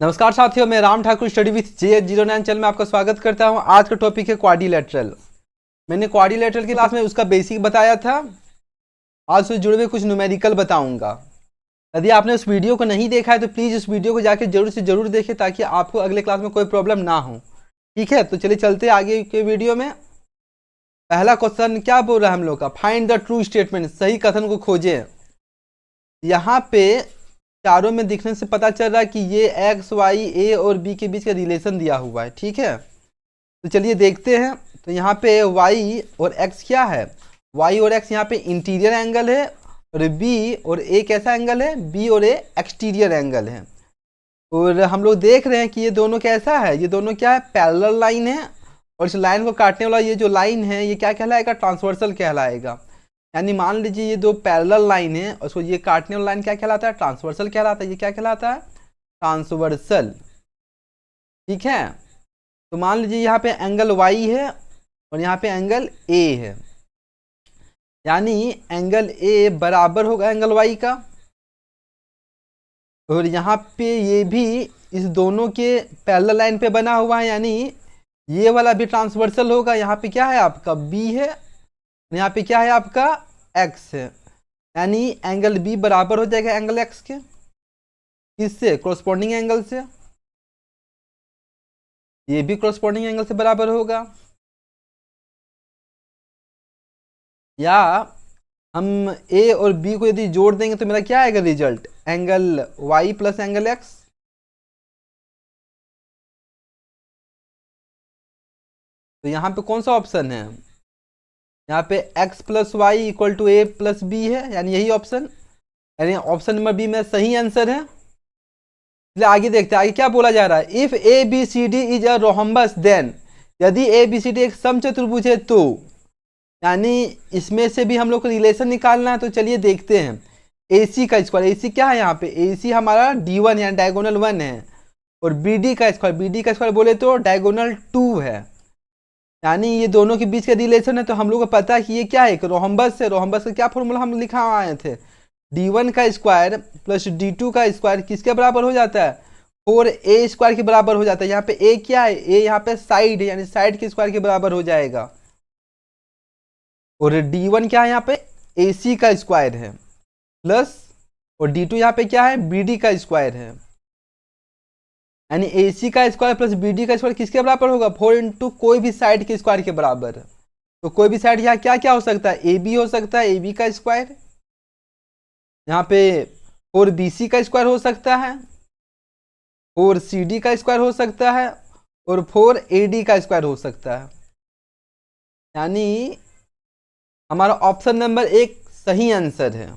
नमस्कार साथियों, मैं Ram Thakur study with JH09 channel में आपका स्वागत करता हूं। आज का टॉपिक है क्वाड्रिलेटरल। मैंने क्वाड्रिलेटरल की क्लास में उसका बेसिक बताया था। आज से जुड़े हुए कुछ न्यूमेरिकल बताऊंगा। यदि आपने उस वीडियो को नहीं देखा है तो प्लीज़ उस वीडियो को जाके जरूर से जरूर देखें ताकि आपको अगले क्लास में कोई प्रॉब्लम ना हो। ठीक है, तो चलिए चलते आगे के वीडियो में। पहला क्वेश्चन क्या बोल रहा है हम लोग का, फाइंड द ट्रू स्टेटमेंट, सही कथन को खोजें। यहाँ पे चारों में दिखने से पता चल रहा है कि ये एक्स वाई ए और बी के बीच का रिलेशन दिया हुआ है। ठीक है, तो चलिए देखते हैं। तो यहाँ पे वाई और एक्स क्या है, वाई और एक्स यहाँ पे इंटीरियर एंगल है और बी और ए कैसा एंगल है, बी और ए एक्सटीरियर एंगल है। और हम लोग देख रहे हैं कि ये दोनों कैसा है, ये दोनों क्या है, पैरेलल लाइन है। और इस लाइन को काटने वाला ये जो लाइन है ये क्या कहलाएगा, ट्रांसवर्सल कहलाएगा। यानी मान लीजिए ये दो पैरेलल लाइन है और उसको ये काटने वाला लाइन क्या कहलाता है, ट्रांसवर्सल कहलाता है। ये क्या कहलाता है, ट्रांसवर्सल। ठीक है, तो मान लीजिए यहाँ पे एंगल वाई है और यहाँ पे एंगल ए है, यानी एंगल ए बराबर होगा एंगल वाई का। और यहाँ पे ये भी इस दोनों के पैरेलल लाइन पे बना हुआ है, यानी ये वाला भी ट्रांसवर्सल होगा। यहाँ पे क्या है आपका बी है, यहाँ पे क्या है आपका एक्स है, यानी एंगल बी बराबर हो जाएगा एंगल एक्स के। किससे, कोरस्पॉन्डिंग एंगल से। ये भी कोरस्पॉन्डिंग एंगल से बराबर होगा। या हम ए और बी को यदि जोड़ देंगे तो मेरा क्या आएगा result, angle Y plus angle X. तो यहाँ पे कौन सा ऑप्शन है, यहाँ पे x plus Y equal to A plus B है, यानी यही ऑप्शन, यानी ऑप्शन नंबर बी में सही आंसर है। इसलिए आगे देखते हैं, आगे क्या बोला जा रहा है, if A B C D is a rhombus then, यदि ए बी सी डी एक समचतुर्भुज है तो, यानी इसमें से भी हम लोग को रिलेशन निकालना है। तो चलिए देखते हैं, ए सी का स्क्वायर, ए सी क्या है यहाँ पे, ए सी हमारा D1 यानी डायगोनल 1 है, और बी डी का स्क्वायर, बी डी का स्क्वायर बोले तो डायगोनल 2 है, यानी ये दोनों के बीच का रिलेशन है। तो हम लोग को पता है कि ये क्या है, एक रोहम्बस है। रोहम्बस का क्या फॉर्मूला हम लिखा आए थे, D1 का स्क्वायर प्लस D2 का स्क्वायर किसके बराबर हो जाता है, 4a स्क्वायर के बराबर हो जाता है। यहाँ पे a क्या है, a यहाँ पे साइड है, यानी साइड के स्क्वायर के बराबर हो जाएगा। और D1 क्या है, यहाँ पे AC का स्क्वायर है प्लस, और D2 यहाँ पे क्या है, BD का स्क्वायर है, यानी AC का स्क्वायर प्लस BD का स्क्वायर किसके बराबर होगा, 4 इंटू कोई भी साइड के स्क्वायर के बराबर। तो कोई भी साइड यहाँ क्या क्या हो सकता है, AB हो सकता है, AB का स्क्वायर, यहाँ पे 4BC का स्क्वायर हो सकता है, 4CD का स्क्वायर हो सकता है, और 4AD का स्क्वायर हो सकता है। यानी हमारा ऑप्शन नंबर 1 सही आंसर है।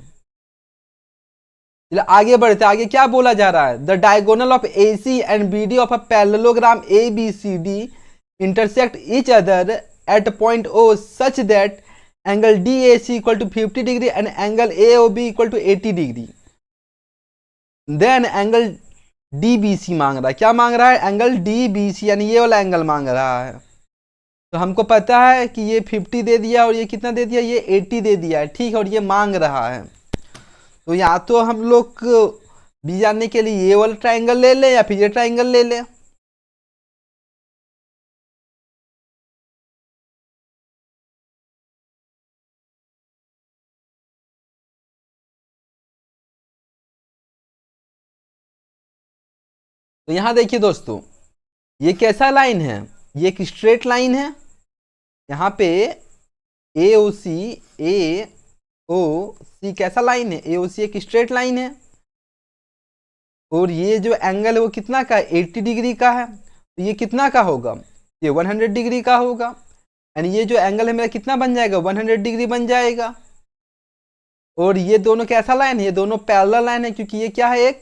आगे बढ़ते, आगे क्या बोला जा रहा है, the diagonal of AC and BD of a parallelogram ABCD intersect each other at point O such that angle DAC equal to 50 degree and angle AOB equal to 80 degree. Then angle DBC मांग रहा है, क्या मांग रहा है, angle DBC, यानी ये वाला एंगल मांग रहा है। तो हमको पता है कि ये 50 दे दिया और ये कितना दे दिया, ये 80 दे दिया है। ठीक है, और ये मांग रहा है। तो या तो हम लोग बी जानने के लिए ये वाला ट्राइंगल ले लें या फिर ये ट्राइंगल ले लें। तो यहां देखिए दोस्तों, ये कैसा लाइन है, ये एक स्ट्रेट लाइन है। यहाँ पे AOC कैसा लाइन है, AOC एक स्ट्रेट लाइन है। और ये जो एंगल है वो कितना का है, 80 डिग्री का है। तो ये कितना का होगा, ये 100 डिग्री का होगा, यानी ये जो एंगल है मेरा कितना बन जाएगा, 100 डिग्री बन जाएगा। और ये दोनों कैसा लाइन है, ये दोनों पैरेलल लाइन है, क्योंकि ये क्या है,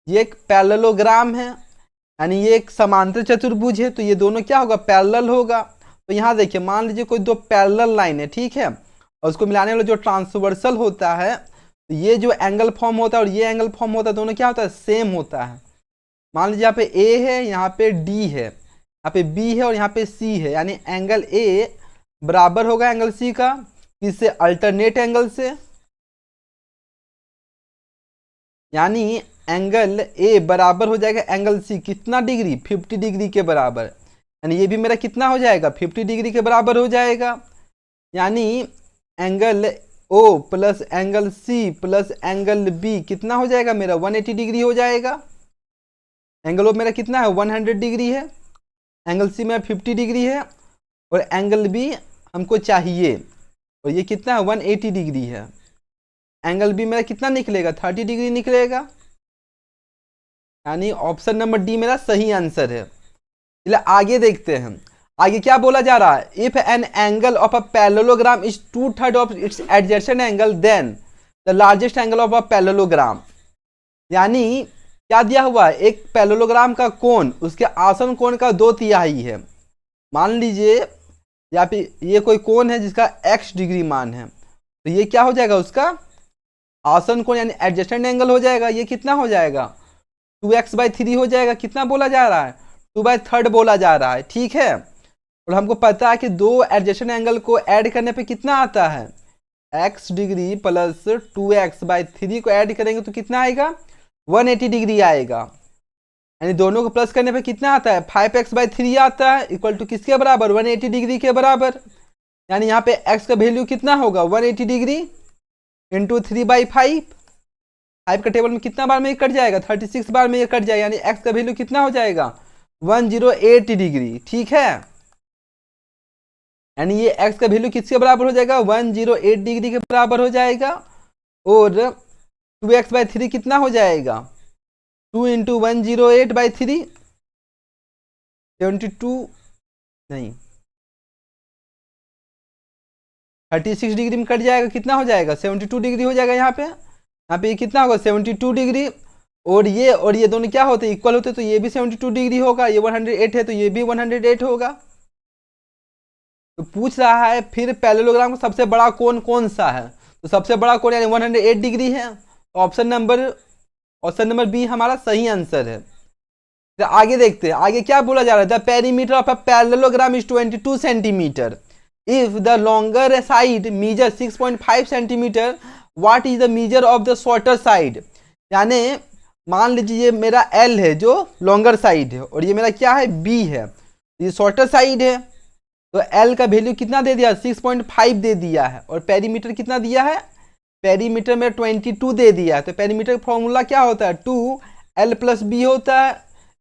ये एक पैरेललोग्राम है, यानी ये एक समांतर चतुर्भुज है। तो ये दोनों क्या होगा, पैरेलल होगा। तो यहाँ देखिए, मान लीजिए कोई दो पैरेलल लाइन है, ठीक है, और उसको मिलाने वाला जो ट्रांसवर्सल होता है, तो ये जो एंगल फॉर्म होता है और ये एंगल फॉर्म होता है, दोनों क्या होता है, सेम होता है। मान लीजिए यहाँ पे A है, यहाँ पे D है, यहाँ पे B है और यहाँ पे C है, यानी एंगल A बराबर होगा एंगल C का, किससे, अल्टरनेट एंगल से। यानी एंगल ए बराबर हो जाएगा एंगल सी कितना डिग्री, 50 डिग्री के बराबर। यानी ये भी मेरा कितना हो जाएगा, 50 डिग्री के बराबर हो जाएगा। यानी angle O plus angle C plus angle B कितना हो जाएगा मेरा, 180 डिग्री हो जाएगा। एंगल ओ मेरा कितना है, 100 डिग्री है, एंगल सी में 50 डिग्री है, और एंगल बी हमको चाहिए, और ये कितना है, 180 डिग्री है। एंगल बी मेरा कितना निकलेगा, 30 डिग्री निकलेगा। यानी ऑप्शन नंबर डी मेरा सही आंसर है। चलिए आगे देखते हैं, आगे क्या बोला जा रहा है। If an angle of a parallelogram is 2/3 of its adjacent angle then the largest angle of a parallelogram. यानी क्या दिया हुआ है, एक पैरेललोग्राम का कोण उसके आसन कोण का 2/3 है। मान लीजिए या फिर ये कोई कोण है जिसका x डिग्री मान है, तो ये क्या हो जाएगा, उसका आसन कोण यानी एडजेसेंट एंगल हो जाएगा। ये कितना हो जाएगा, 2x/3 हो जाएगा। कितना बोला जा रहा है, 2/3 बोला जा रहा है, ठीक है। और हमको पता है कि दो एडजेसेंट एंगल को ऐड करने पे कितना आता है, x डिग्री प्लस 2x/3 को ऐड करेंगे तो कितना आएगा, 180 डिग्री आएगा। यानी दोनों को प्लस करने पे कितना आता है, 5x/3 आता है, इक्वल टू किसके बराबर, 180 डिग्री के बराबर। यानी यहाँ पे x का वैल्यू कितना होगा, 180 डिग्री इंटू 3/5। 5 का टेबल में कितना बार में ये कट जाएगा, 36 बार में ये कट जाएगा। यानी x का वैल्यू कितना हो जाएगा, 108 डिग्री, ठीक है। यानी ये x का वैल्यू किसके बराबर हो जाएगा, 108 डिग्री के बराबर हो जाएगा। और 2x/3 कितना हो जाएगा, 2 इंटू 108/3, 72 नहीं 36 डिग्री में कट जाएगा, कितना हो जाएगा, 72 डिग्री हो जाएगा। यहाँ पे ये कितना होगा, 72 डिग्री। और ये दोनों क्या होते हैं, इक्वल होते, तो ये भी 72 डिग्री होगा। ये 108 है तो ये भी 108 होगा। तो पूछ रहा है फिर पैरेललोग्राम का सबसे बड़ा कोण कौन सा है, तो सबसे बड़ा कोण यानी 108 डिग्री है। तो ऑप्शन नंबर बी हमारा सही आंसर है। तो आगे देखते हैं, आगे क्या बोला जा रहा है, the perimeter of a parallelogram is 22 centimetre. If the longer side measure 6.5 centimetre, what is the measure of the shorter side. यानी मान लीजिए ये मेरा L है जो लॉन्गर साइड है, और ये मेरा क्या है, B है, ये शॉर्टर साइड है। तो L का वैल्यू कितना दे दिया, 6.5 दे दिया है, और पेरीमीटर कितना दिया है, पेरीमीटर में 22 दे दिया है। तो पेरीमीटर फॉर्मूला क्या होता है, 2L + B होता है,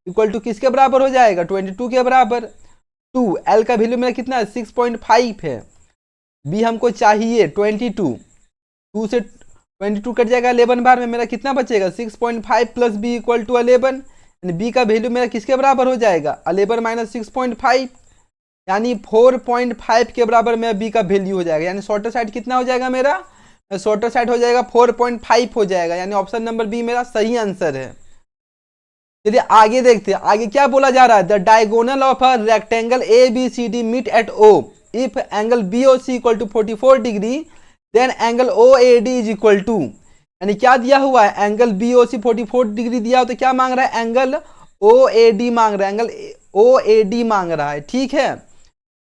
इक्वल टू किसके बराबर हो जाएगा, 22 के बराबर। 2L का वैल्यू मेरा कितना है, 6.5 है, B हमको चाहिए 22, 2 से 22 कट जाएगा 11 बार में, मेरा कितना बचेगा, 6.5 + B = 11। यानी B का वैल्यू मेरा किसके बराबर हो जाएगा, 11 - 6.5, यानी 4.5 के बराबर मेरा B का वैल्यू हो जाएगा। यानी शॉर्टर साइड कितना हो जाएगा मेरा, शॉर्टर साइड हो जाएगा 4.5 हो जाएगा। यानी ऑप्शन नंबर बी मेरा सही आंसर है। चलिए आगे देखते हैं, आगे क्या बोला जा रहा है, the diagonal of a rectangle ABCD meet at O if angle BOC = 44 degree then angle OAD is equal to. यानी क्या दिया हुआ है, एंगल BOC 44 डिग्री दिया हो, तो क्या मांग रहा है, एंगल OAD मांग रहा है, एंगल OAD मांग रहा है, ठीक है।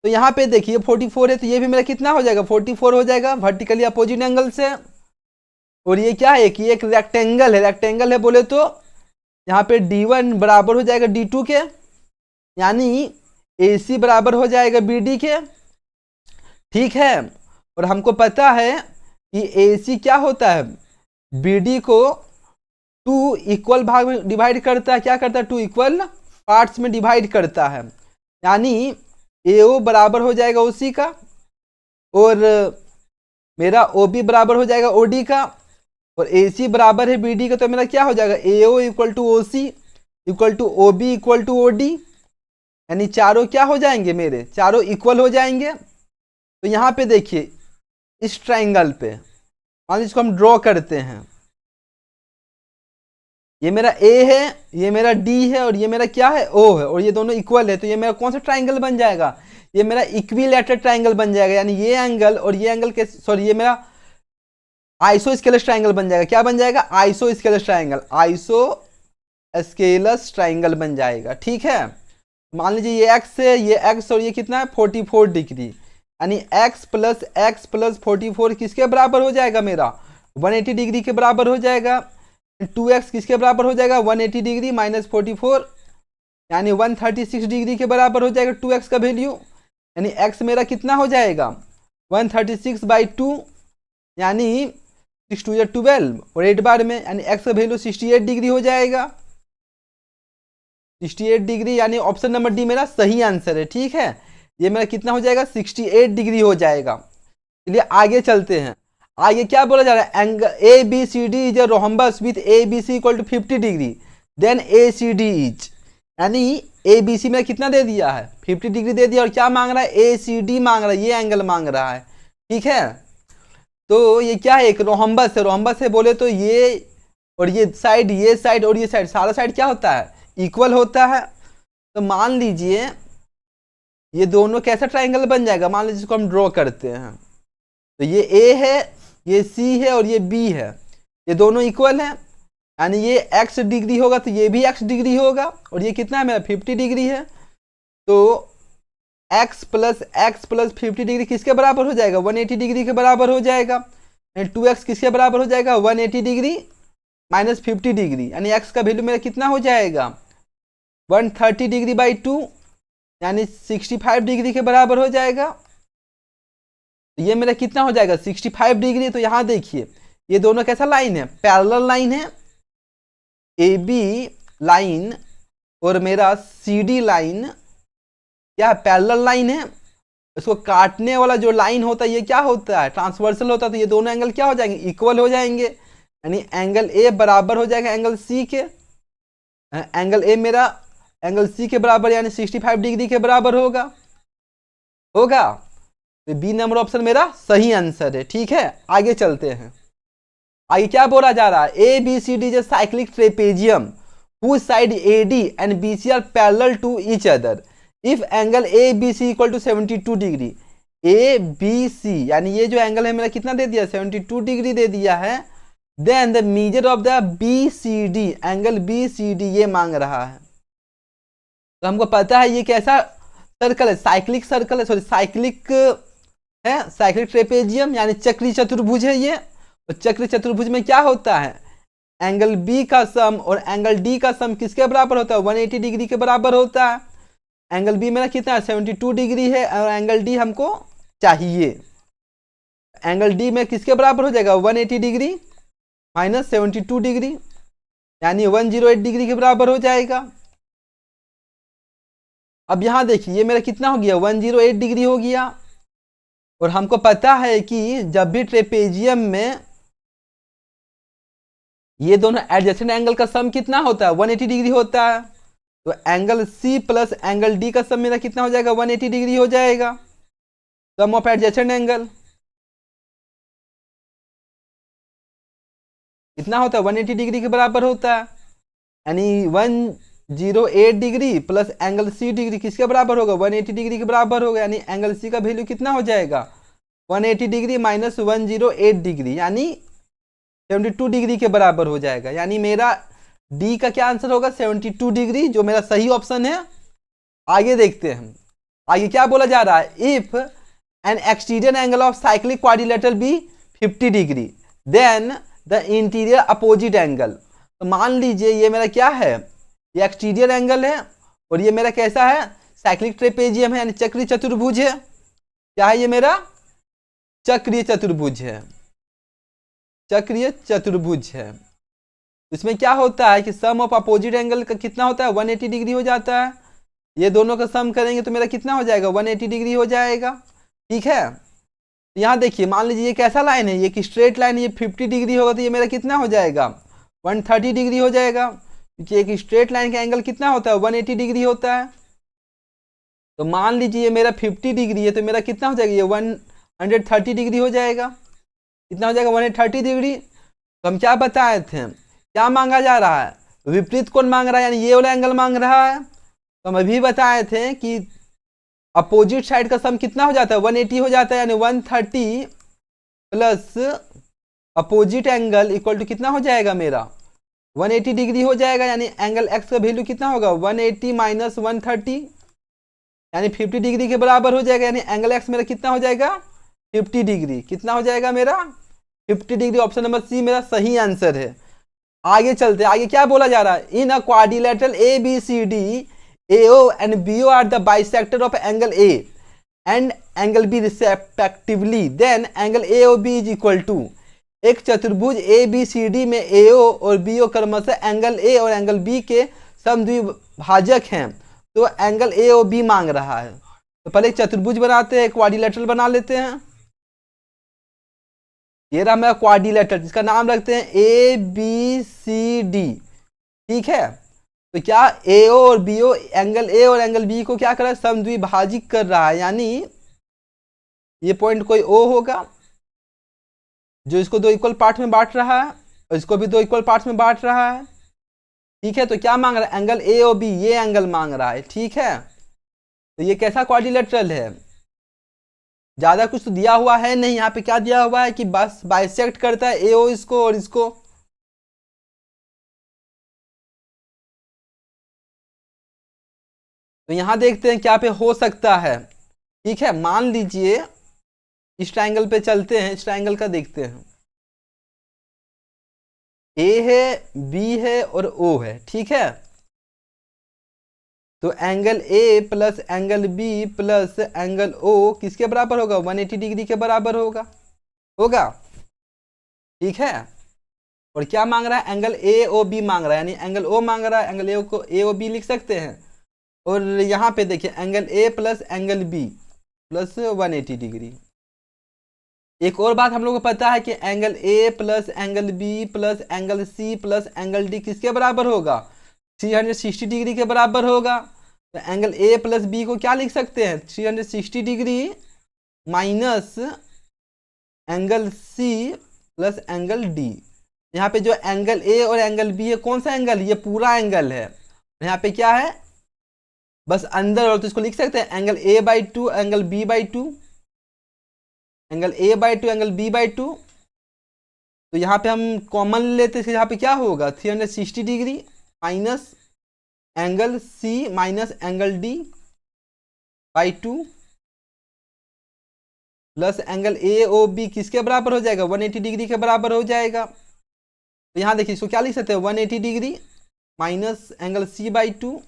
तो यहाँ पे देखिए 44 है, तो ये भी मेरा कितना हो जाएगा, 44 हो जाएगा वर्टिकली अपोजिट एंगल से। और ये क्या है कि एक रेक्टेंगल है बोले तो यहाँ पे D1 बराबर हो जाएगा D2 के, यानी AC बराबर हो जाएगा BD के, ठीक है। और हमको पता है कि AC क्या होता है, BD को 2 इक्वल भाग में डिवाइड करता है, क्या करता है, 2 इक्वल पार्ट्स में डिवाइड करता है। यानी AO बराबर हो जाएगा OC का, और मेरा OB बराबर हो जाएगा OD का, और AC बराबर है BD का। तो मेरा क्या हो जाएगा, AO = OC = OB = OD। यानी चारों क्या हो जाएंगे, मेरे चारों इक्वल हो जाएंगे। तो यहाँ पे देखिए इस ट्राइंगल पे मान लीजिए इसको हम ड्रॉ करते हैं, ये मेरा A है, ये मेरा D है, और ये मेरा क्या है, O है, और ये दोनों इक्वल है। तो ये मेरा कौन सा ट्राइंगल बन जाएगा, ये मेरा इक्विलैटरल ट्राइंगल बन जाएगा। यानी ये एंगल और ये एंगल के ये मेरा आइसोस्केलस ट्राइंगल बन जाएगा। क्या बन जाएगा, आइसोस्केलस ट्राइंगल बन जाएगा, ठीक है। मान लीजिए ये x है, ये x, और ये कितना है, 44 डिग्री। यानी x + 44 किसके बराबर हो जाएगा, मेरा 180 डिग्री के बराबर हो जाएगा। 2x किसके बराबर हो जाएगा 180 डिग्री माइनस 44 यानी 136 डिग्री के बराबर हो जाएगा 2x का वैल्यू। यानी x मेरा कितना हो जाएगा 136/2 यानी 6 2 12 और 8 बार में, यानी x का वैल्यू 68 डिग्री हो जाएगा। 68 डिग्री यानी ऑप्शन नंबर डी मेरा सही आंसर है। ठीक है, ये मेरा कितना हो जाएगा 68 डिग्री हो जाएगा। चलिए आगे चलते हैं। आगे क्या बोला जा रहा है, angle A B C D is a rhombus with A B C equal to 50 degree then A C D is, यानी ए बी सी में कितना दे दिया है 50 डिग्री दे दिया और क्या मांग रहा है ए सी डी मांग रहा है, ये एंगल मांग रहा है। ठीक है, तो ये क्या है एक रोम्बस है। रोम्बस है बोले तो ये और ये साइड और ये साइड सारा साइड क्या होता है इक्वल होता है। तो मान लीजिए ये दोनों कैसा ट्राइंगल बन जाएगा, मान लीजिए इसको हम ड्रॉ करते हैं। तो ये ए है, ये सी है और ये बी है, ये दोनों इक्वल हैं, यानी ये x डिग्री होगा तो ये भी x डिग्री होगा और ये कितना है मेरा 50 डिग्री है। तो x प्लस 50 डिग्री किसके बराबर हो जाएगा 180 डिग्री के बराबर हो जाएगा। 2x किसके बराबर हो जाएगा 180 डिग्री माइनस 50 डिग्री, यानी x का वैल्यू मेरा कितना हो जाएगा 130 डिग्री बाई 2 यानी 65 डिग्री के बराबर हो जाएगा। ये मेरा कितना हो जाएगा 65 डिग्री। तो यहां देखिए ये दोनों कैसा लाइन है पैरेलल लाइन है, ए बी लाइन और मेरा सी डी लाइन क्या पैरेलल लाइन है। इसको काटने वाला जो लाइन होता है ये क्या होता है ट्रांसवर्सल होता है। तो ये दोनों एंगल क्या हो जाएंगे इक्वल हो जाएंगे, यानी एंगल ए बराबर हो जाएगा एंगल सी के। एंगल ए मेरा एंगल सी के बराबर यानी 65 डिग्री के बराबर होगा। तो बी नंबर ऑप्शन मेरा सही आंसर है। ठीक है, आगे चलते हैं। आगे क्या बोला जा रहा है A B C D is cyclic trapezium whose side AD and BC are parallel to each other if angle ABC equal to 72 degree. ABC यानी ये जो एंगल है मेरा कितना दे दिया 72 डिग्री दे दिया है। Then the measure of the BCD angle BCD ये मांग रहा है। तो हमको पता है ये कैसा सर्कल है साइक्लिक सर्कल है, सॉरी साइक्लिक है, साइक्लिक ट्रेपेजियम यानी चक्री चतुर्भुज है ये। और चक्री चतुर्भुज में क्या होता है एंगल बी का सम और एंगल डी का सम किसके बराबर होता है 180 डिग्री के बराबर होता है। एंगल बी मेरा कितना है 72 डिग्री है और एंगल डी हमको चाहिए। एंगल डी में किसके बराबर हो जाएगा 180 डिग्री माइनस 72 डिग्री यानी 108 डिग्री के बराबर हो जाएगा। अब यहां देखिए ये मेरा कितना हो गया 108 डिग्री हो गया। और हमको पता है कि जब भी ट्रेपेजियम में ये दोनों एडजेसेंट एंगल का सम कितना होता है 180 डिग्री होता है। तो angle C plus angle D का सम मेरा कितना हो जाएगा 180 डिग्री हो जाएगा, सम ऑफ एडजेसेंट एंगल कितना होता है 180 डिग्री के बराबर होता है। यानी 108 degree plus angle C degree किसके बराबर होगा 180 डिग्री के बराबर होगा। यानी एंगल सी का वैल्यू कितना हो जाएगा 180 डिग्री माइनस 108 डिग्री यानी 72 डिग्री के बराबर हो जाएगा। यानी मेरा डी का क्या आंसर होगा 72 डिग्री जो मेरा सही ऑप्शन है। आगे देखते हैं आगे क्या बोला जा रहा है if an exterior angle of cyclic quadrilateral be 50 degree then the interior opposite angle. तो मान लीजिए ये मेरा क्या है ये एक्सटीरियर एंगल है और ये मेरा कैसा है साइक्लिक ट्रेपेजियम है यानी चक्रीय चतुर्भुज है। क्या है ये मेरा चक्रीय चतुर्भुज है, चक्रीय चतुर्भुज है। इसमें क्या होता है कि सम ऑफ अपोजिट एंगल का कितना होता है 180 डिग्री हो जाता है। ये दोनों का सम करेंगे तो मेरा कितना हो जाएगा 180 डिग्री हो जाएगा। ठीक है, यहाँ देखिए मान लीजिए ये कैसा लाइन है ये एक स्ट्रेट लाइन है, ये 50 डिग्री होगा तो ये मेरा कितना हो जाएगा 130 डिग्री हो जाएगा क्योंकि एक स्ट्रेट लाइन का एंगल कितना होता है 180 डिग्री होता है। तो मान लीजिए ये मेरा 50 डिग्री है तो मेरा कितना हो जाएगा ये 130 डिग्री हो जाएगा। कितना हो जाएगा 130 डिग्री। तो हम क्या बताए थे क्या मांगा जा रहा है विपरीत कोण मांग रहा है यानी ये वाला एंगल मांग रहा है। तो हम अभी बताए थे कि अपोजिट साइड का सम कितना हो जाता है 180 हो जाता है यानी 130 plus opposite angle equal to कितना हो जाएगा मेरा 180 डिग्री हो जाएगा। यानी एंगल एक्स का वैल्यू कितना होगा 180 माइनस 130 यानी 50 डिग्री के बराबर हो जाएगा। यानी एंगल एक्स मेरा कितना हो जाएगा 50 डिग्री। कितना हो जाएगा मेरा 50 डिग्री। ऑप्शन नंबर सी मेरा सही आंसर है। आगे चलते, आगे क्या बोला जा रहा है, in a quadrilateral A B C D AO and BO are the bisector of angle A and angle B respectively, then angle AOB is equal to, एक चतुर्भुज ABCD में AO और BO क्रमशः एंगल A और angle B के समद्विभाजक हैं, तो angle AOB मांग रहा है। तो पहले एक चतुर्भुज बनाते हैं, क्वाड्रिलेटरल बना लेते हैं। ये रहा मेरा क्वाड्रिलेटरल, जिसका नाम रखते हैं ABCD, ठीक है। तो क्या AO और BO एंगल A और एंगल B को क्या कर रहा है, समद्विभाजिक कर रहा है, यानी ये पॉइंट कोई O होगा जो इसको दो इक्वल पार्ट में बांट रहा है और इसको भी दो इक्वल पार्ट्स में बांट रहा है, ठीक है। तो क्या मांग रहा है, एंगल AOB, ये एंगल मांग रहा है, ठीक है। तो ये कैसा क्वाड्रिलेटरल है, ज्यादा कुछ तो दिया हुआ है नहीं, यहाँ पे क्या दिया हुआ है कि बस बाइसेक्ट करता है AO इसको और इसको। तो यहां देखते हैं क्या पे हो सकता है, ठीक है। मान लीजिए इस ट्रायंगल पे चलते हैं, इस ट्रायंगल का देखते हैं, A है, B है और O है, ठीक है। तो angle A plus angle B plus angle O किसके बराबर होगा, 180 डिग्री के बराबर होगा, ठीक है। और क्या मांग रहा है, एंगल AOB मांग रहा है, यानी एंगल O मांग रहा है, एंगल A को AOB लिख सकते हैं। और यहाँ पे देखिए angle A plus angle B plus 180 degree. एक और बात हम लोग को पता है कि angle A plus angle B plus angle C plus angle D किसके बराबर होगा, 360 डिग्री के बराबर होगा। तो एंगल A प्लस B को क्या लिख सकते हैं, 360 degree minus angle C plus angle D। यहाँ पे जो एंगल A और एंगल B है, कौन सा एंगल, ये पूरा एंगल है। यहाँ पे क्या है, बस अंदर, और तो इसको लिख सकते हैं angle A/2 angle B/2, angle A/2 angle B/2। तो यहाँ पे हम कॉमन लेते हैं, यहाँ पे क्या होगा, 360 degree minus angle C minus angle D/2 plus angle AOB किसके बराबर हो जाएगा, 180 डिग्री के बराबर हो जाएगा। तो यहाँ देखिए इसको क्या लिख सकते हैं, 180 degree minus angle C/2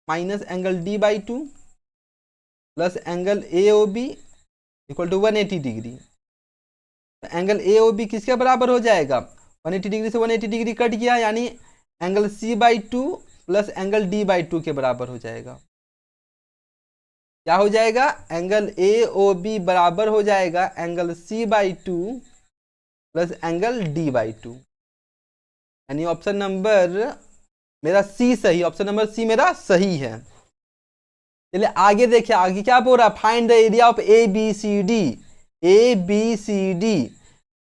minus angle D/2 plus angle AOB equal to 180 degree. तो एंगल AOB किसके बराबर हो जाएगा, 180 डिग्री से 180 डिग्री कट गया, यानी angle C/2 plus angle D/2 के बराबर हो जाएगा। क्या हो जाएगा, एंगल AOB बराबर हो जाएगा angle C/2 plus angle D/2, यानी ऑप्शन नंबर मेरा C सही, ऑप्शन नंबर C मेरा सही है। चलिए आगे देखिए, आगे क्या बोल रहा है, find the area of ABCD।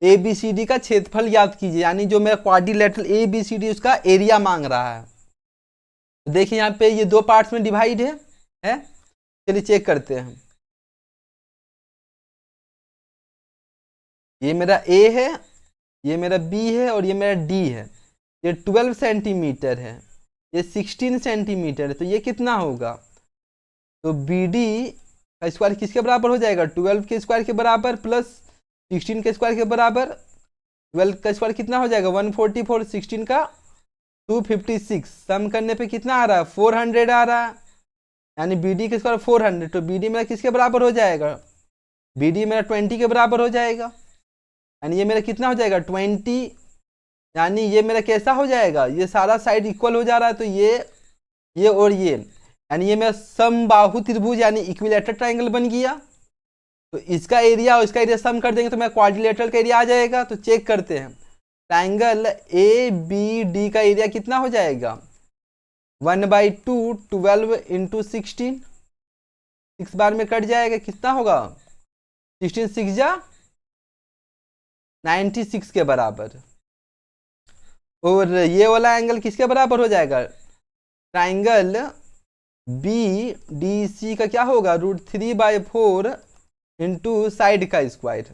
ABCD का क्षेत्रफल याद कीजिए, यानी जो मेरा क्वाड्रिलेटरल ABCD उसका एरिया मांग रहा है। तो देखिए यहाँ पे ये दो पार्ट्स में डिवाइड है? चलिए चेक करते हैं। ये मेरा A है, ये मेरा B है और ये मेरा D है। ये 12 सेंटीमीटर है, ये 16 सेंटीमीटर है, तो ये कितना होगा, तो BD का स्क्वायर किसके बराबर हो जाएगा, 12 के स्क्वायर के बराबर प्लस 16 के स्क्वायर के बराबर। 12 का स्क्वायर कितना हो जाएगा, 144, 16 का 256, सम करने पे कितना आ रहा है, 400 आ रहा है, यानी BD के स्क्वायर 400। तो BD मेरा किसके बराबर हो जाएगा, BD मेरा 20 के बराबर हो जाएगा, यानी ये मेरा कितना हो जाएगा 20, यानी ये मेरा कैसा हो जाएगा, ये सारा साइड इक्वल हो जा रहा है। तो ये और ये, यानी ये मेरा समबाहु त्रिभुज यानी इक्विलेटरल ट्रायंगल बन गया। तो इसका एरिया और इसका एरिया सम कर देंगे तो मेरा क्वाड्रिलेटरल का एरिया आ जाएगा। तो चेक करते हैं, ट्रायंगल ABD का एरिया कितना हो जाएगा, 1/2, 12 × 16, 6 बार में कट जाएगा, कितना होगा, 16 6 जा 96 के बराबर। और ये वाला एंगल किसके बराबर हो जाएगा, ट्रायंगल BDC का क्या होगा, √3/4 × साइड का स्क्वायर।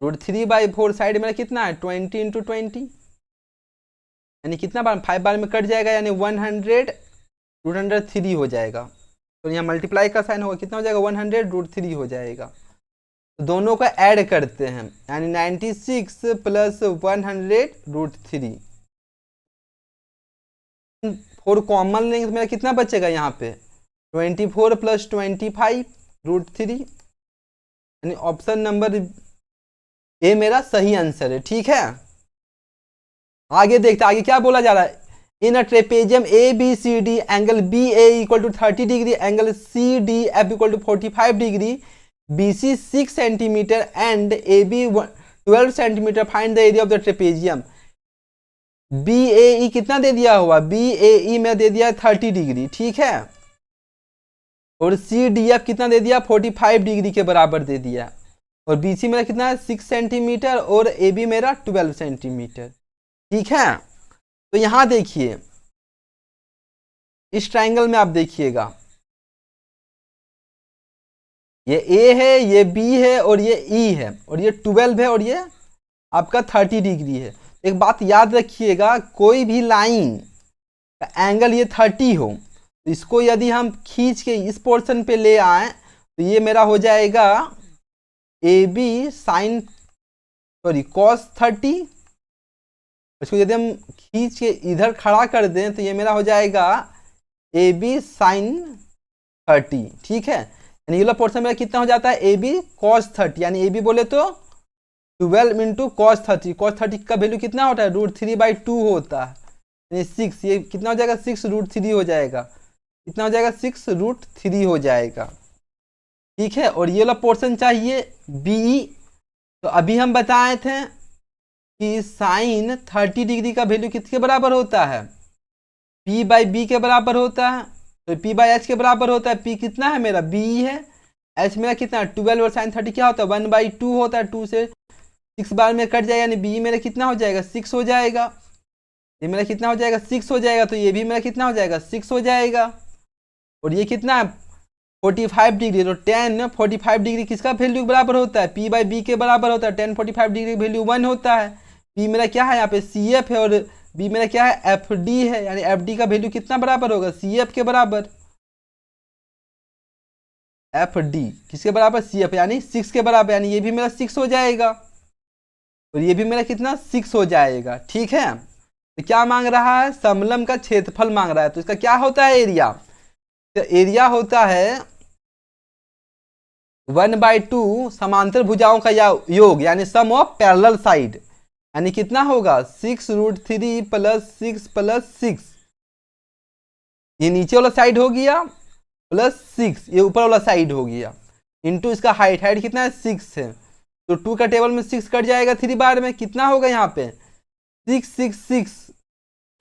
√3/4 साइड में कितना है, 20 × 20, यानी कितना बार, 5 बार में कट जाएगा, यानी 100 √3 हो जाएगा। तो यहाँ मल्टीप्लाई का साइन होगा, कितना हो जाएगा, 100 √3 हो जाएगा। तो दोनों को ऐड करते हैं, यानी 96 प्लस 100√3। 4 कॉमन लेंगे तो मेरा कितना बचेगा यहाँ पे 24 प्लस 25√3, यानी ऑप्शन नंबर ए मेरा सही आंसर है। ठीक है, आगे देखते आगे क्या बोला जा रहा है। In a trapezium A B C D angle B A equal to 30 degree, angle C D F equal to 45 degree, B C 6 centimetre and A B 12 centimetre, find the area of the trapezium. B A E कितना दे दिया हुआ, B A ई में दे दिया 30 degree, ठीक है, और सी D F कितना दे दिया 45 डिग्री के बराबर दे दिया, और बी सी मेरा कितना है 6 सेंटीमीटर और ए बी मेरा 12 सेंटीमीटर। ठीक है, तो यहां देखिए इस ट्रायंगल में आप देखिएगा, ये ए है, ये बी है और ये ई है, और ये 12 है और ये आपका 30 डिग्री है। एक बात याद रखिएगा, कोई भी लाइन का एंगल ये 30 हो तो इसको यदि हम खींच के इस पोर्शन पे ले आए तो ये मेरा हो जाएगा ए बी साइन कॉस 30। इसको यदि हम खींच के इधर खड़ा कर दें तो ये मेरा हो जाएगा ए बी साइन 30। ठीक है, यानी ये वाला पोर्शन मेरा कितना हो जाता है ए बी कॉस 30, यानी ए बी बोले तो 12 इंटू कॉस 30। कॉस 30 का वैल्यू कितना होता है √3/2 होता है, यानी 6। ये कितना हो जाएगा 6√3 हो जाएगा, कितना हो जाएगा 6√3 हो जाएगा। ठीक है, और ये वाला पोर्शन चाहिए बी, तो अभी हम बताए थे कि साइन 30 डिग्री का वैल्यू किसके बराबर होता है, P/B के बराबर होता है, तो P/H के बराबर होता है। P कितना है मेरा B है, H मेरा कितना है 12, और साइन 30 क्या होता है 1/2 होता है, 2 से 6 बार में कट जाएगा, यानी B मेरा कितना हो जाएगा 6 हो जाएगा, ये मेरा कितना हो जाएगा 6 हो जाएगा, तो ये भी मेरा कितना हो जाएगा 6 हो जाएगा, और ये कितना है 45 डिग्री, तो tan 45 डिग्री किसका वैल्यू बराबर होता है P/B के बराबर होता है, tan 45 डिग्री वैल्यू 1 होता है। P मेरा क्या है यहाँ पे CF है, और B मेरा क्या है FD है, यानी FD का वैल्यू कितना बराबर होगा CF के बराबर, FD किसके बराबर CF, यानी 6 के बराबर, यानी ये भी मेरा 6 हो जाएगा, और ये भी मेरा कितना 6 हो जाएगा। ठीक है, तो क्या मांग रहा है समलंब का क्षेत्रफल मांग रहा है, तो इसका क्या होता है एरिया, तो एरिया होता है 1/2 समांतर भुजाओं का योग, यानी सम ऑफ पैरेलल साइड, यानी कितना होगा 6√3 प्लस 6 प्लस 6, ये नीचे वाला साइड हो गया प्लस 6 ये ऊपर वाला साइड हो गया, इंटू इसका हाइट, हाइट कितना है 6 है, तो 2 का टेबल में 6 कट जाएगा 3 बार में, कितना होगा यहाँ पे 666,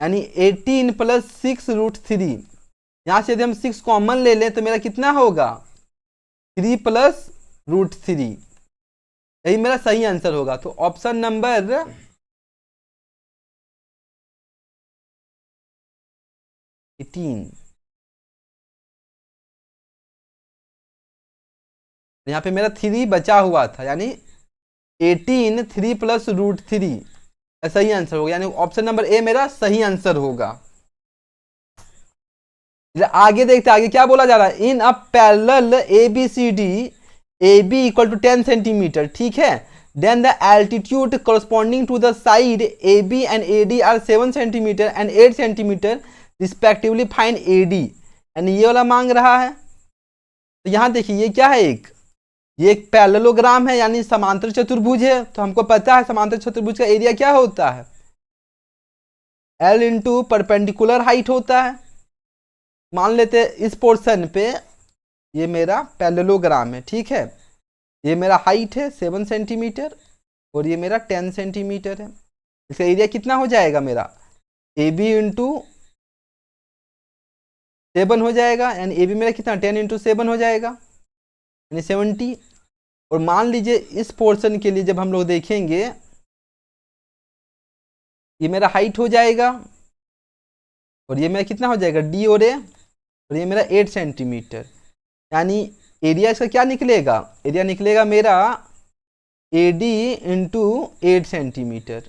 यानी 18 प्लस 6√3। यहाँ से यदि हम 6 कॉमन ले लें तो मेरा कितना होगा 3 प्लस √3, यही मेरा सही आंसर होगा। तो ऑप्शन नंबर यहाँ पे मेरा 3 बचा हुआ था, यानी 18 3 प्लस √3 सही आंसर होगा, यानी ऑप्शन नंबर ए मेरा सही आंसर होगा। आगे देखते आगे क्या बोला जा रहा है, in a parallel ABCD AB equal to 10 centimetre, ठीक है, then the altitude corresponding to the side AB and AD are 7 centimetre and 8 centimetre respectively, find AD, यानी ये वाला मांग रहा है। तो यहाँ देखिए ये क्या है, ये एक पैरेललोग्राम है, यानी समांतर चतुर्भुज है, तो हमको पता है समांतर चतुर्भुज का एरिया क्या होता है L इंटू परपेंडिकुलर हाइट होता है। मान लेते हैं इस पोर्शन पे ये मेरा पैरेललोग्राम है, ठीक है, ये मेरा हाइट है 7 सेंटीमीटर और ये मेरा 10 सेंटीमीटर है, इसका एरिया कितना हो जाएगा मेरा AB इंटू 7 हो जाएगा, यानी AB मेरा कितना 10 इंटू 7 हो जाएगा, यानी 70। और मान लीजिए इस पोर्शन के लिए जब हम लोग देखेंगे ये मेरा हाइट हो जाएगा और ये मेरा कितना हो जाएगा D और A, और ये मेरा 8 सेंटीमीटर, यानी एरिया इसका क्या निकलेगा, एरिया निकलेगा मेरा AD इंटू 8 सेंटीमीटर,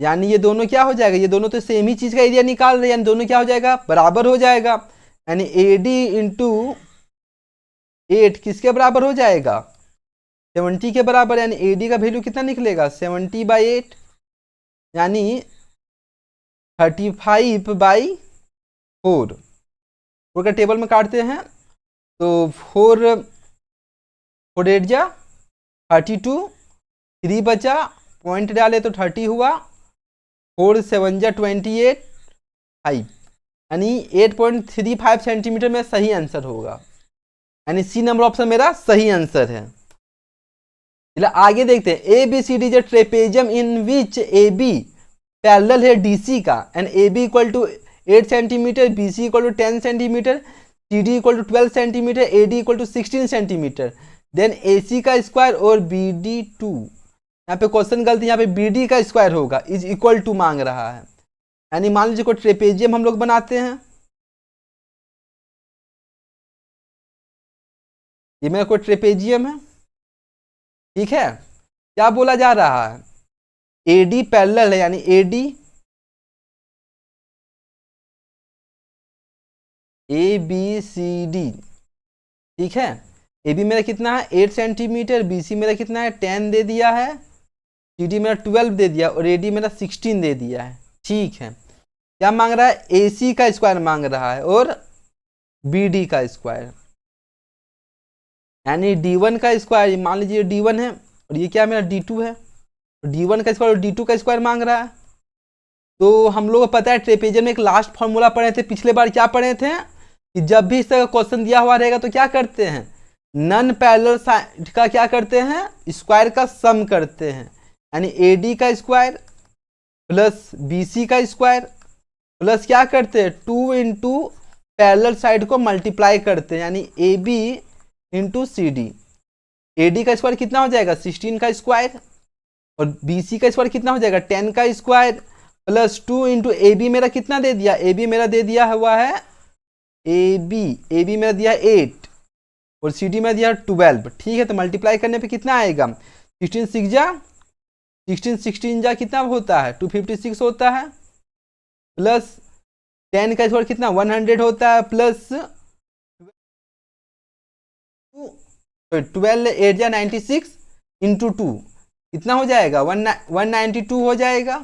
यानी ये दोनों क्या हो जाएगा, ये दोनों तो सेम ही चीज़ का एरिया निकाल रहे हैं, यानी दोनों क्या हो जाएगा बराबर हो जाएगा, यानी AD इंटू 8 किसके बराबर हो जाएगा 70 के बराबर, यानी AD का वैल्यू कितना निकलेगा 70/8, यानी 35/4। 4 का टेबल में काटते हैं तो 4 8 जा 32, 3 बचा, पॉइंट डाले तो 30 हुआ, 4 7 जा 28, 5, यानी 8.35 सेंटीमीटर में सही आंसर होगा, यानी सी नंबर ऑप्शन मेरा सही आंसर है। चलिए आगे देखते हैं, ABCD is a trapezium in which AB parallel है DC का, and AB equal to 8 centimetre, BC equal to 10 centimetre, CD equal to 12 centimetre, AD equal to 16 centimetre, then AC का स्क्वायर और BD2। यहाँ पे क्वेश्चन गलती, यहाँ पे BD का स्क्वायर होगा, इज इक्वल टू मांग रहा है, यानी मान लीजिए कोई ट्रेपेजियम हम लोग बनाते हैं, ये मेरा कोई ट्रेपेजियम है, ठीक है। क्या बोला जा रहा है, AD पैरेलल है, यानी ABCD, ठीक है। AB मेरा कितना है 8 सेंटीमीटर, BC मेरा कितना है 10 दे दिया है, CD मेरा 12 दे दिया और AD मेरा 16 दे दिया है, ठीक है। क्या मांग रहा है, AC का स्क्वायर मांग रहा है और BD का स्क्वायर, यानी D1 का स्क्वायर, मान लीजिए D1 है और ये क्या मेरा D2 है, D1 का स्क्वायर और D2 का स्क्वायर मांग रहा है। तो हम लोग को पता है ट्रेपेजियम में एक लास्ट फॉर्मूला पढ़े थे पिछले बार, क्या पढ़े थे कि जब भी इस तरह का क्वेश्चन दिया हुआ रहेगा तो क्या करते हैं, नॉन पैरेलल साइड का क्या करते हैं, स्क्वायर का सम करते हैं, यानी AD का स्क्वायर प्लस BC का स्क्वायर प्लस क्या करते हैं 2 इंटू पैरेलल साइड को मल्टीप्लाई करते हैं, यानी AB इंटू CD। AD का स्क्वायर कितना हो जाएगा 16 का स्क्वायर और BC का स्क्वायर कितना हो जाएगा 10 का स्क्वायर प्लस 2 इंटू AB मेरा कितना दे दिया, AB मेरा दे दिया हुआ है AB मेरा दिया 8 और CD में दिया 12, ठीक है। तो मल्टीप्लाई करने पे कितना आएगा 16 6 जा 16 जा कितना होता है 256 होता है, प्लस 10 का स्क्वायर कितना 100 होता है, प्लस 12 8 जा 96 इंटू 2 कितना हो जाएगा 192 हो जाएगा,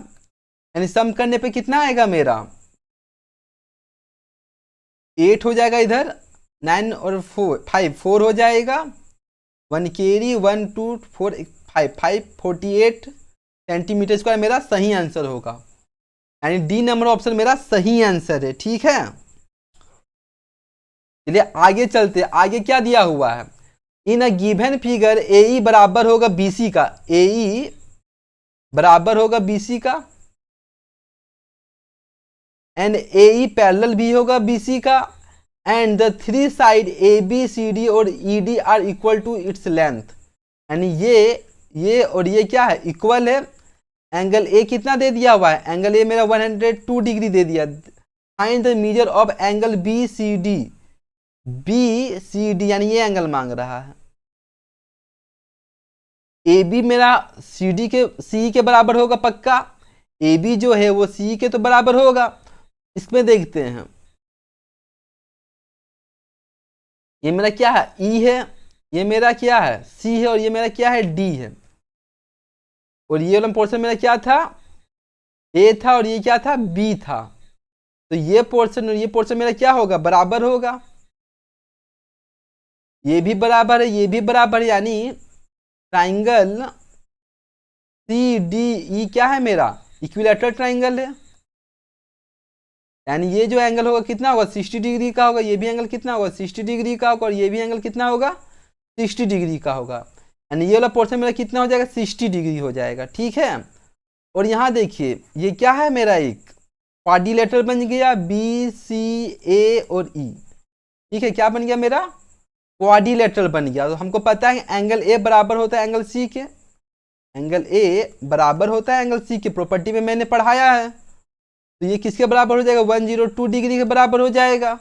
यानी सम करने पे कितना आएगा मेरा 8 हो जाएगा, इधर 9 और 4 हो जाएगा, 1 कैरी 1 2 4 5 48 सेंटीमीटर स्क्वायर मेरा सही आंसर होगा, यानी डी नंबर ऑप्शन मेरा सही आंसर है, ठीक है। चलिए आगे चलते, आगे क्या दिया हुआ है, in a given figure AE बराबर होगा BC का, AE बराबर होगा BC का, एंड AE पैरेलल भी होगा BC का, एंड द 3 साइड ABCD और ED are equal to its length, यानी ये और ये क्या है इक्वल है। एंगल A कितना दे दिया हुआ है, एंगल A मेरा 102 डिग्री दे दिया। Find the measure of angle BCD यानी ये एंगल मांग रहा है। AB मेरा C के बराबर होगा पक्का, AB जो है वो C के तो बराबर होगा। इसमें देखते हैं, ये मेरा क्या है E है, ये मेरा क्या है C है और ये मेरा क्या है D है, और ये वाला पोर्शन मेरा क्या था A था और ये क्या था B था। तो ये पोर्शन और ये पोर्शन मेरा क्या होगा बराबर होगा, ये भी बराबर है ये भी बराबर है, यानी ट्राइंगल CDE क्या है मेरा इक्विलैटरल ट्राइंगल है, यानी ये जो एंगल होगा कितना होगा 60 डिग्री का होगा, ये भी एंगल कितना होगा 60 डिग्री का होगा और ये भी एंगल कितना होगा 60 डिग्री का होगा, यानी ये वाला पोर्शन मेरा कितना हो जाएगा 60 डिग्री हो जाएगा, ठीक है। और यहाँ देखिए ये क्या है मेरा एक क्वाड्रिलेटरल बन गया BCA और E, ठीक है, क्या बन गया मेरा क्वाड्रिलेटरल बन गया। तो हमको पता है एंगल A बराबर होता है एंगल C के, एंगल A बराबर होता है एंगल C के, प्रॉपर्टी में मैंने पढ़ाया है। तो ये किसके बराबर हो जाएगा 102 डिग्री के बराबर हो जाएगा,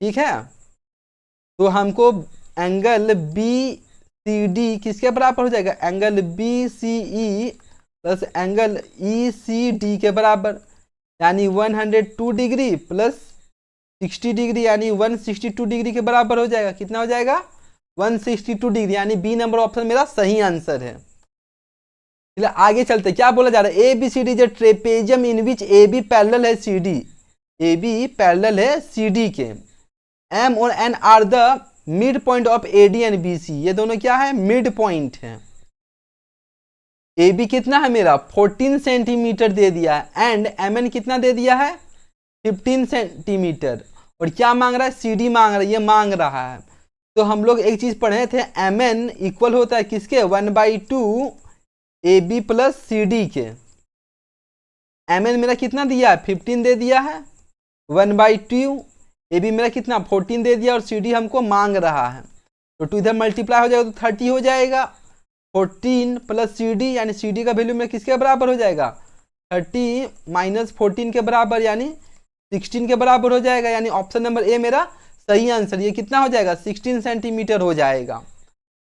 ठीक है। तो हमको एंगल BCD किसके बराबर हो जाएगा, angle BCE plus angle ECD के बराबर, यानी 102 डिग्री प्लस 60 डिग्री यानी 162 डिग्री के बराबर हो जाएगा। कितना हो जाएगा 162 डिग्री, यानी बी नंबर ऑप्शन मेरा सही आंसर है। चलिए आगे चलते, क्या बोला जा रहा है, A B C D is trapezium in which A B parallel है C D, A B parallel है सी डी के, एम और N are the mid point of A D and B C, ये दोनों क्या है, मिड पॉइंट है। A B कितना है मेरा 14 सेंटीमीटर दे दिया है, एंड एम एन कितना दे दिया है 15 सेंटीमीटर, और क्या मांग रहा है, सी डी मांग रहा है, ये मांग रहा है। तो हम लोग एक चीज पढ़े थे, एम एन इक्वल होता है किसके, 1/2 A B plus C D के। एम एन मेरा कितना दिया है 15 दे दिया है, 1/2 ए बी मेरा कितना 14 दे दिया, और सी डी हमको मांग रहा है, तो 2 इधर मल्टीप्लाई हो जाएगा तो 30 हो जाएगा, 14 प्लस सी डी, यानी सी डी का वैल्यू मेरा किसके बराबर हो जाएगा, 30 माइनस 14 के बराबर, यानी 16 के बराबर हो जाएगा, यानी ऑप्शन नंबर ए मेरा सही आंसर। ये कितना हो जाएगा 16 सेंटीमीटर हो जाएगा।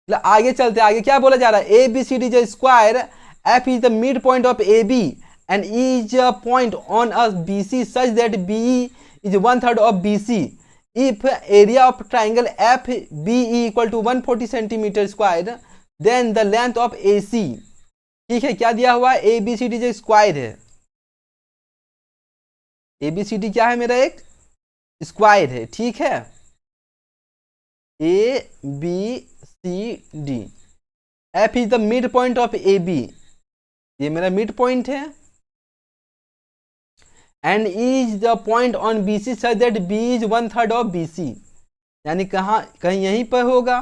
आगे चलते, आगे क्या बोला जा रहा है, A B C D is square, F is the mid point of A B and is a point on a B C such that B is 1/3 of B C, if area of triangle F B equal to 140 centimetre square then the length of A C. ठीक है, क्या दिया हुआ है, A B C D जो square है, A B C D क्या है मेरा एक स्क्वायर है। ठीक है, A B C D, F is the mid point of A B, ये मेरा मिड पॉइंट है, and is the point on B C such that B is 1/3 of B C, यानी कहाँ कहीं यहीं पर होगा।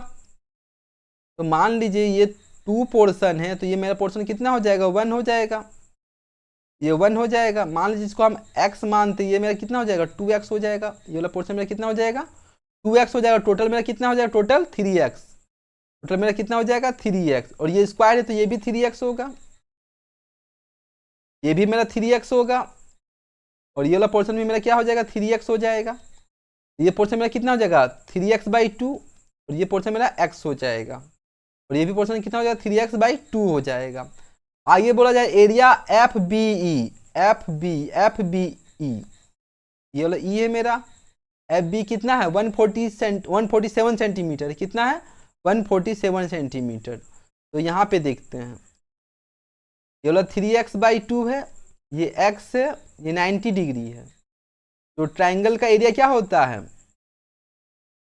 तो मान लीजिए ये 2 पोर्शन है, तो ये मेरा पोर्शन कितना हो जाएगा 1 हो जाएगा, ये 1 हो जाएगा। मान लीजिए इसको हम x मानते, ये मेरा कितना हो जाएगा 2x हो जाएगा, ये वाला पोर्शन मेरा कितना हो जाएगा 2x हो जाएगा, टोटल मेरा कितना हो जाएगा, टोटल 3x, टोटल मेरा कितना हो जाएगा 3x, और ये स्क्वायर है तो ये भी 3x होगा, ये भी मेरा 3x होगा, और ये वाला पोर्शन भी मेरा क्या हो जाएगा 3x हो जाएगा। ये पोर्शन मेरा कितना हो जाएगा 3x/2, और ये पोर्शन मेरा x हो जाएगा, और ये भी पोर्शन कितना हो जाएगा 3x/2 हो जाएगा। आगे बोला जाए area F B E, F B E, ये वाला ई है मेरा, एफ बी कितना है 147 सेंटीमीटर, कितना है 147 सेंटीमीटर। तो यहाँ पे देखते हैं, ये वाला 3x/2 है, ये x है, ये 90 डिग्री है। तो ट्राइंगल का एरिया क्या होता है,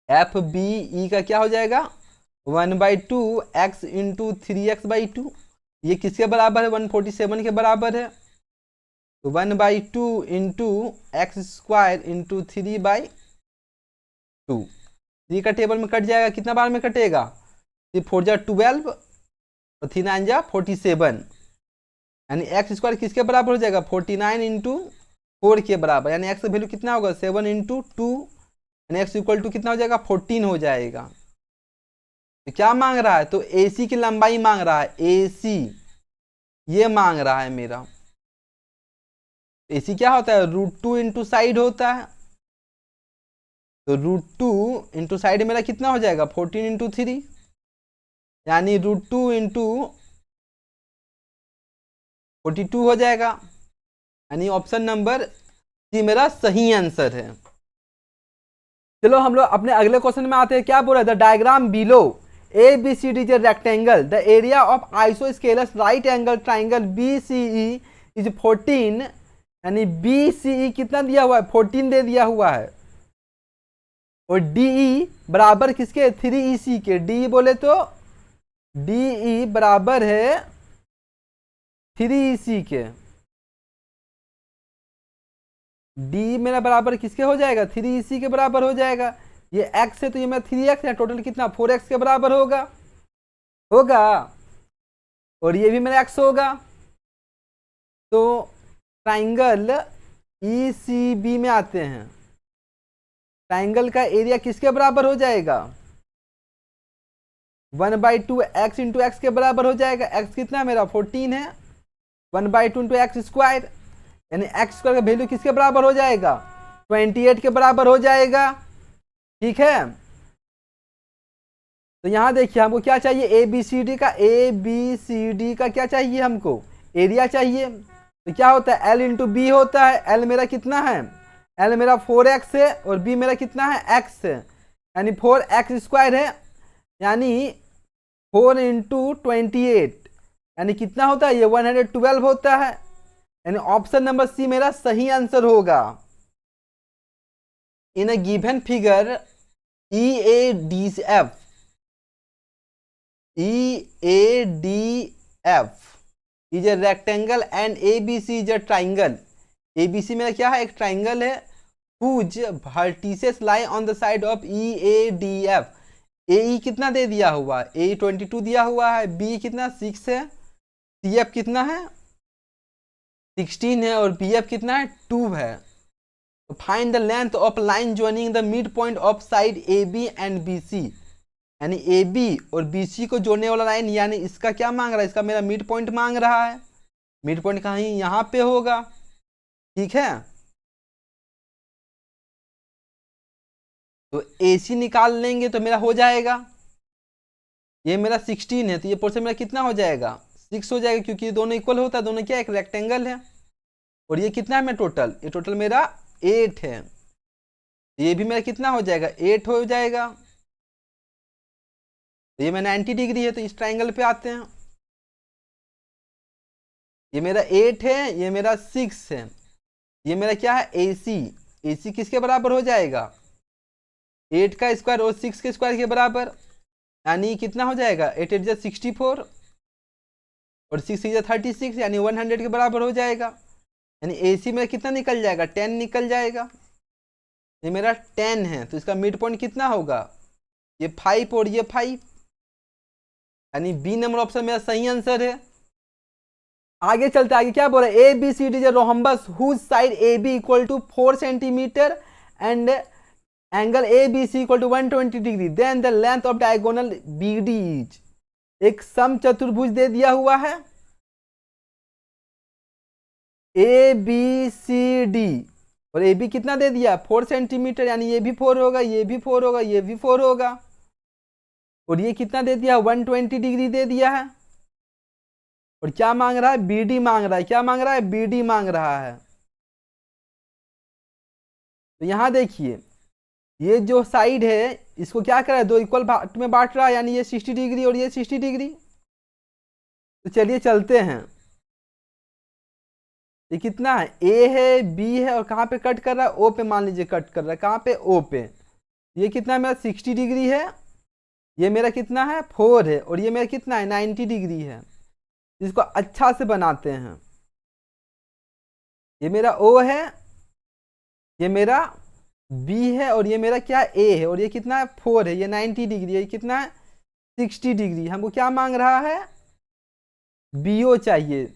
एफ बी ई का क्या हो जाएगा 1/2 x इंटू 3x/2, ये किसके बराबर है 147 के बराबर है, तो 1/2 इंटू एक्स स्क्वायर इंटू 3/2, 3 का टेबल में कट जाएगा, कितना बार में कटेगा, 4 जा 12 और 3 9 जा 47, यानी एक्स स्क्वायर किसके बराबर हो जाएगा 49 इंटू 4 के बराबर, यानी एक्स का वैल्यू कितना होगा 7 इंटू 2, यानी एक्स इक्वल टू कितना हो जाएगा 14 हो जाएगा। तो क्या मांग रहा है, तो AC की लंबाई मांग रहा है, AC ये मांग रहा है मेरा। AC क्या होता है √2 इंटू साइड होता है, तो √2 इंटू साइड मेरा कितना हो जाएगा 14 इंटू 3, यानी √2 इंटू 42 हो जाएगा, यानी ऑप्शन नंबर सी मेरा सही आंसर है। चलो हम लोग अपने अगले क्वेश्चन में आते हैं। क्या बोल रहा है, the diagram below ABCD is a rectangle. The area of isosceles right angle triangle BCE is 14, यानी BCE कितना दिया हुआ है 14 दे दिया हुआ है, और DE बराबर किसके 3EC के, DE बोले तो DE बराबर है 3EC के, D मेरा बराबर किसके हो जाएगा 3EC के बराबर हो जाएगा। ये x है तो ये मेरा 3x है, टोटल कितना 4x के बराबर होगा, और ये भी मेरा x होगा। तो ट्राइंगल ECB में आते हैं, ट्राइंगल का एरिया किसके बराबर हो जाएगा 1/2 x इंटू एक्स के बराबर हो जाएगा। x कितना है मेरा 14 है, 1/2 इंटू एक्स स्क्वायर, यानी एक्स स्क्वायर का वैल्यू किसके बराबर हो जाएगा 28 के बराबर हो जाएगा। ठीक है, तो यहां देखिए हमको क्या चाहिए ABCD का क्या चाहिए, हमको एरिया चाहिए। तो क्या होता है L इंटू बी होता है, L मेरा कितना है, L मेरा 4x है, और B मेरा कितना है x है, यानी 4x स्क्वायर है, यानी 4 × 28 यानी कितना होता है, ये 112 होता है। यानी ऑप्शन नंबर सी मेरा सही आंसर होगा। In a given figure EADF is a rectangle and ABC is a triangle. ABC मेरा क्या है, एक ट्राइंगल है। Whose vertices lie on the side of EADF। AE कितना दे दिया हुआ, AE 22 दिया हुआ है, B कितना 6 है, CF कितना है 16 है, और BF कितना है 2 है। तो find the length of line joining the mid point of side AB and BC। यानी AB और BC को जोड़ने वाला लाइन, यानी इसका क्या मांग रहा है, इसका मेरा मिड पॉइंट मांग रहा है। मिड पॉइंट कहीं यहाँ पे होगा, ठीक है। तो AC निकाल लेंगे तो मेरा हो जाएगा, ये मेरा 16 है, तो ये पोर्शन मेरा कितना हो जाएगा 6 हो जाएगा, क्योंकि ये दोनों इक्वल होता है, दोनों क्या एक रेक्टेंगल है। और ये कितना है मेरा टोटल, ये टोटल मेरा 8 है। ये भी मेरा कितना हो जाएगा 8 हो जाएगा। तो ये मेरा 90 डिग्री है। तो इस ट्राइंगल पे आते हैं, ये मेरा 8 है, ये मेरा 6 है, ये मेरा क्या है AC किसके बराबर हो जाएगा 8 का स्क्वायर और 6 के स्क्वायर के बराबर। यानी कितना हो जाएगा 8 8 64 और 6 6 36, यानी 100 के बराबर हो जाएगा। यानी AC मेरा कितना निकल जाएगा 10 निकल जाएगा। ये मेरा 10 है, तो इसका मिड पॉइंट कितना होगा, ये 5 और ये 5। यानी B नंबर ऑप्शन मेरा सही आंसर है। आगे चलते, आगे क्या बोल रहा है, ABCD is a rhombus whose side AB equal to 4 centimeter and angle ABC equal to 120 degree, then the length of diagonal BD is। एक समचतुर्भुज दे दिया हुआ है ABCD, और AB कितना दे दिया 4 सेंटीमीटर, यानी ये भी 4 होगा, ये भी 4 होगा, ये भी 4 होगा, और ये कितना दे दिया 120 डिग्री दे दिया है। और क्या मांग रहा है, BD मांग रहा है, क्या मांग रहा है BD मांग रहा है। तो यहां देखिए, ये जो साइड है इसको क्या कर रहा है, दो इक्वल पार्ट में बांट रहा है, यानी ये 60 डिग्री और ये 60 डिग्री। तो चलिए चलते हैं, ये कितना है A है B है, और कहाँ पे कट कर रहा है O पे, मान लीजिए कट कर रहा है, कहाँ पे O पे। ये कितना है मेरा 60 डिग्री है, ये मेरा कितना है 4 है, और ये मेरा कितना है 90 डिग्री है। इसको अच्छा से बनाते हैं, ये मेरा O है, ये मेरा B है, और ये मेरा क्या A है, और ये कितना है 4 है, ये 90 डिग्री है, ये कितना है 60 डिग्री। हमको क्या मांग रहा है BO चाहिए।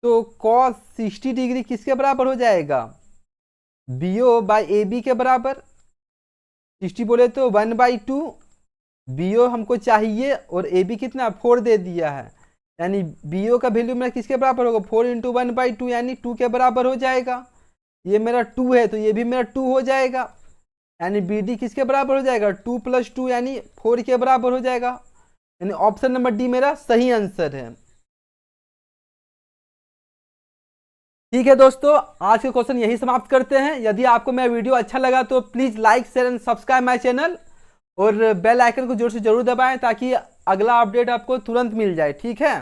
तो cos 60 डिग्री किसके बराबर हो जाएगा, BO बाई AB के बराबर। 60 बोले तो 1/2, BO हमको चाहिए, और AB कितना 4 दे दिया है, यानी BO का वैल्यू मेरा किसके बराबर होगा 4 × 1/2, यानी 2 के बराबर हो जाएगा। ये मेरा 2 है, तो ये भी मेरा 2 हो जाएगा। यानी BD किसके बराबर हो जाएगा 2 + 2, यानी 4 के बराबर हो जाएगा। यानी ऑप्शन नंबर D मेरा सही आंसर है। ठीक है दोस्तों, आज के क्वेश्चन यही समाप्त करते हैं। यदि आपको मेरा वीडियो अच्छा लगा तो please like share and subscribe my channel, और बेल आइकन को जोर से जरूर दबाएं ताकि अगला अपडेट आपको तुरंत मिल जाए। ठीक है।